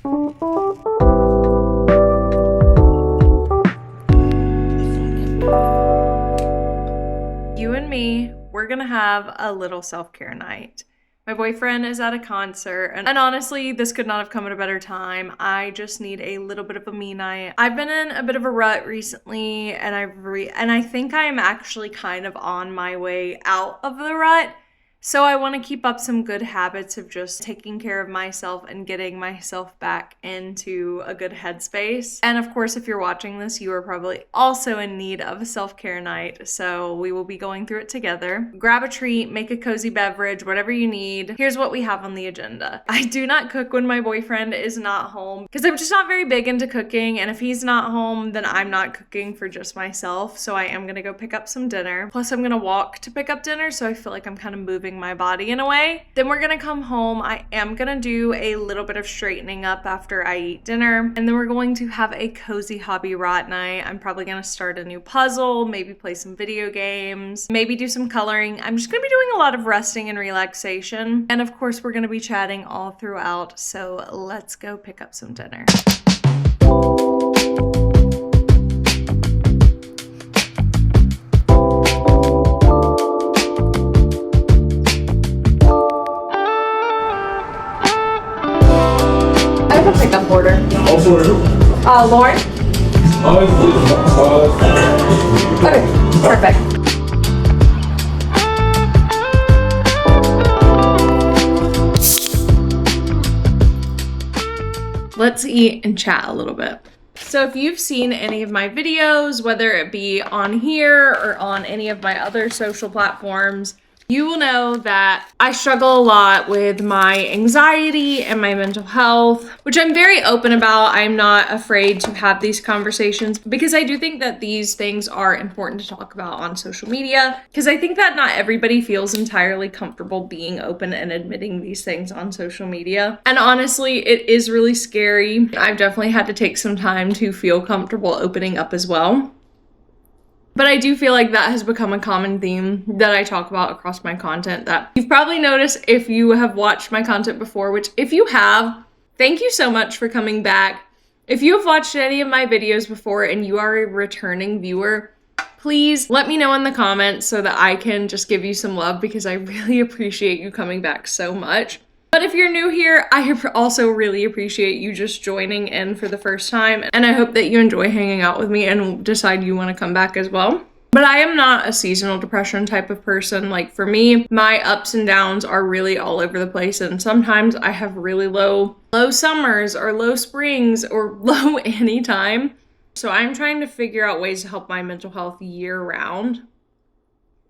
You and me, we're gonna have a little self-care night. My boyfriend is at a concert, and honestly, this could not have come at a better time. I just need a little bit of a me night. I've been in a bit of a rut recently, and I think I am actually kind of on my way out of the rut. So I want to keep up some good habits of just taking care of myself and getting myself back into a good headspace. And of course, if you're watching this, you are probably also in need of a self-care night. So we will be going through it together. Grab a treat, make a cozy beverage, whatever you need. Here's what we have on the agenda. I do not cook when my boyfriend is not home because I'm just not very big into cooking. And if he's not home, then I'm not cooking for just myself. So I am going to go pick up some dinner. Plus I'm going to walk to pick up dinner. So I feel like I'm kind of moving my body in a way. Then we're gonna come home. I am gonna do a little bit of straightening up after I eat dinner, and then we're going to have a cozy hobby rot night. I'm probably gonna start a new puzzle, maybe play some video games, maybe do some coloring. I'm just gonna be doing a lot of resting and relaxation, and of course we're gonna be chatting all throughout. So let's go pick up some dinner. Pickup order. Also, Lauren? Okay, perfect. Let's eat and chat a little bit. So if you've seen any of my videos, whether it be on here or on any of my other social platforms, you will know that I struggle a lot with my anxiety and my mental health, which I'm very open about. I'm not afraid to have these conversations because I do think that these things are important to talk about on social media, because I think that not everybody feels entirely comfortable being open and admitting these things on social media. And honestly, it is really scary. I've definitely had to take some time to feel comfortable opening up as well. But I do feel like that has become a common theme that I talk about across my content that you've probably noticed if you have watched my content before, which if you have, thank you so much for coming back. If you have watched any of my videos before and you are a returning viewer, please let me know in the comments so that I can just give you some love, because I really appreciate you coming back so much. But if you're new here, I also really appreciate you just joining in for the first time, and I hope that you enjoy hanging out with me and decide you want to come back as well. But I am not a seasonal depression type of person. Like for me, my ups and downs are really all over the place, and sometimes I have really low summers or low springs or low any time. So I'm trying to figure out ways to help my mental health year round.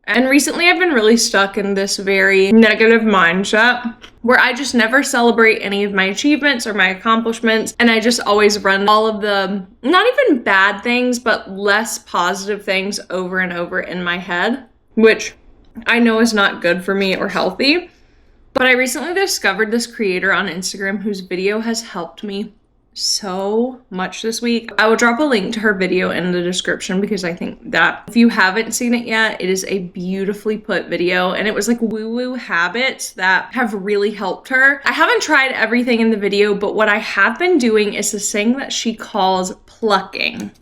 And recently I've been really stuck in this very negative mindset where I just never celebrate any of my achievements or my accomplishments. And I just always run all of the, not even bad things, but less positive things over and over in my head, which I know is not good for me or healthy. But I recently discovered this creator on Instagram whose video has helped me so much this week. I will drop a link to her video in the description because I think that if you haven't seen it yet, it is a beautifully put video, and it was like woo-woo habits that have really helped her. I haven't tried everything in the video, but what I have been doing is this thing that she calls plucking.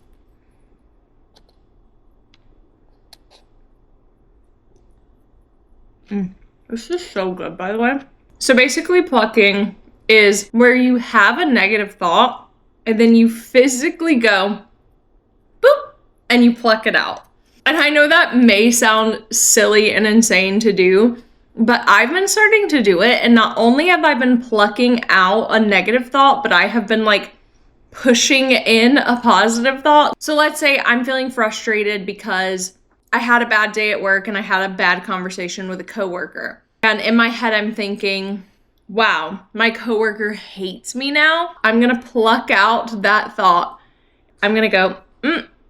This is so good, by the way. So basically plucking is where you have a negative thought and then you physically go boop and you pluck it out. And I know that may sound silly and insane to do, but I've been starting to do it, and not only have I been plucking out a negative thought, but I have been like pushing in a positive thought. So let's say I'm feeling frustrated because I had a bad day at work and I had a bad conversation with a coworker. And in my head I'm thinking, wow, my coworker hates me now. I'm gonna pluck out that thought. I'm gonna go,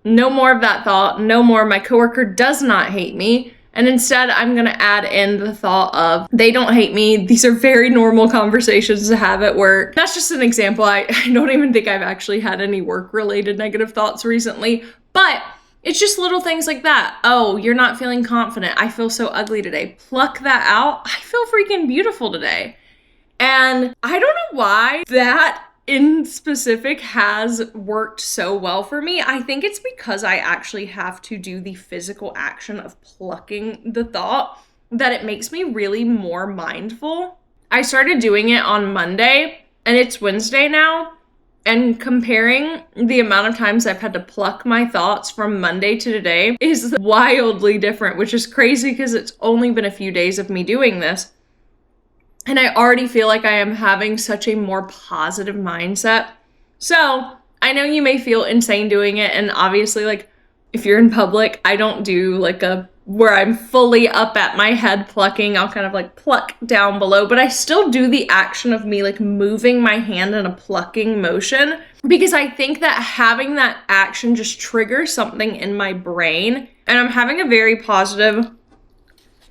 no more of that thought. No more, my coworker does not hate me. And instead, I'm gonna add in the thought of, they don't hate me. These are very normal conversations to have at work. That's just an example. I don't even think I've actually had any work-related negative thoughts recently, but it's just little things like that. Oh, you're not feeling confident. I feel so ugly today. Pluck that out. I feel freaking beautiful today. And I don't know why that in specific has worked so well for me. I think it's because I actually have to do the physical action of plucking the thought that it makes me really more mindful. I started doing it on Monday and it's Wednesday now. And comparing the amount of times I've had to pluck my thoughts from Monday to today is wildly different, which is crazy because it's only been a few days of me doing this. And I already feel like I am having such a more positive mindset. So I know you may feel insane doing it. And obviously, like, if you're in public, I don't do like where I'm fully up at my head plucking. I'll kind of like pluck down below, but I still do the action of me like moving my hand in a plucking motion because I think that having that action just triggers something in my brain and I'm having a very positive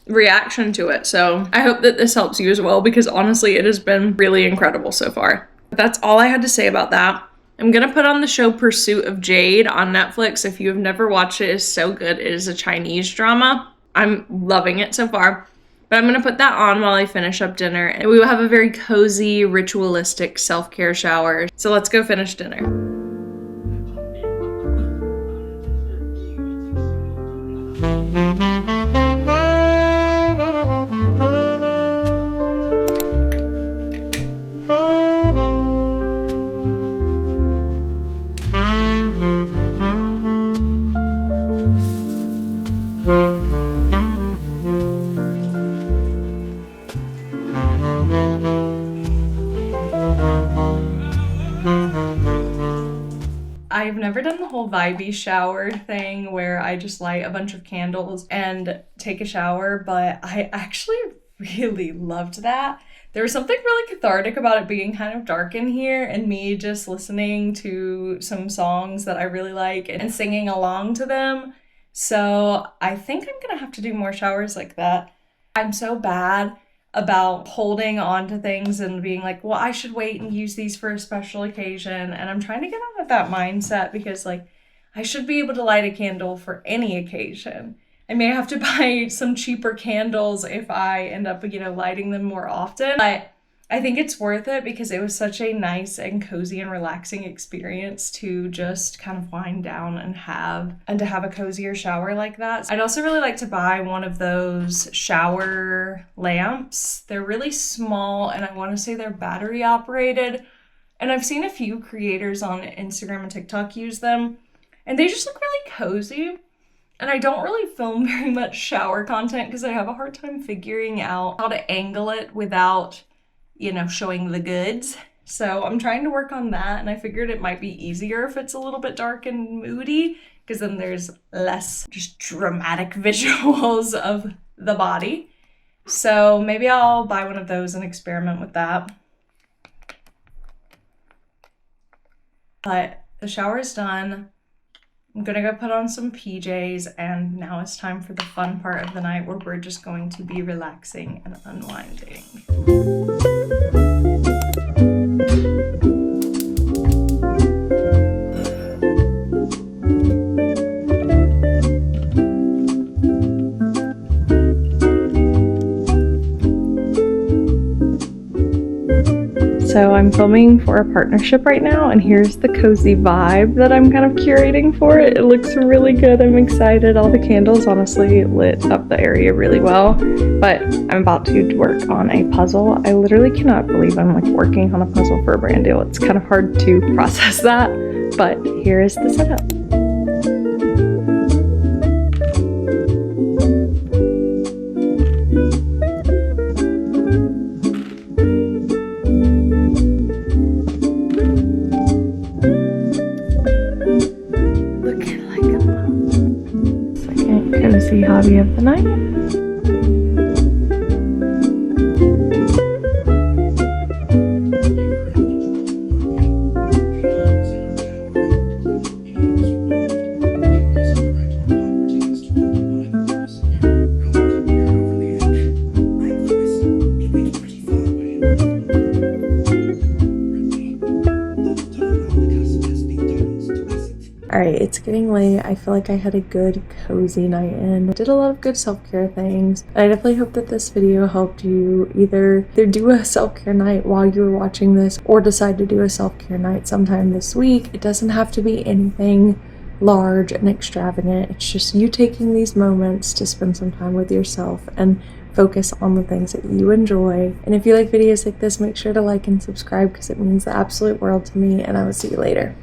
reaction to it. So I hope that this helps you as well because honestly, it has been really incredible so far. But that's all I had to say about that. I'm going to put on the show Pursuit of Jade on Netflix. If you have never watched it, it's so good. It is a Chinese drama. I'm loving it so far. But I'm going to put that on while I finish up dinner. And we will have a very cozy, ritualistic self-care shower. So let's go finish dinner. I've never done the whole vibey shower thing where I just light a bunch of candles and take a shower, but I actually really loved that. There was something really cathartic about it being kind of dark in here and me just listening to some songs that I really like and singing along to them. So I think I'm gonna have to do more showers like that. I'm so bad about holding on to things and being like, well, I should wait and use these for a special occasion. And I'm trying to get out of that mindset because like I should be able to light a candle for any occasion. I may have to buy some cheaper candles if I end up, lighting them more often. But I think it's worth it because it was such a nice and cozy and relaxing experience to just kind of wind down and to have a cozier shower like that. I'd also really like to buy one of those shower lamps. They're really small and I want to say they're battery operated. And I've seen a few creators on Instagram and TikTok use them and they just look really cozy. And I don't really film very much shower content because I have a hard time figuring out how to angle it without showing the goods. So I'm trying to work on that and I figured it might be easier if it's a little bit dark and moody because then there's less just dramatic visuals of the body. So maybe I'll buy one of those and experiment with that. But the shower is done. I'm gonna go put on some PJs and now it's time for the fun part of the night where we're just going to be relaxing and unwinding. So I'm filming for a partnership right now and here's the cozy vibe that I'm kind of curating for it. It looks really good. I'm excited. All the candles honestly lit up the area really well, but I'm about to work on a puzzle. I literally cannot believe I'm like working on a puzzle for a brand deal. It's kind of hard to process that, but here is the setup. Cozy hobby of the night. Alright, it's getting late. I feel like I had a good cozy night in. I did a lot of good self-care things. I definitely hope that this video helped you either do a self-care night while you were watching this or decide to do a self-care night sometime this week. It doesn't have to be anything large and extravagant. It's just you taking these moments to spend some time with yourself and focus on the things that you enjoy. And if you like videos like this, make sure to like and subscribe because it means the absolute world to me, and I will see you later.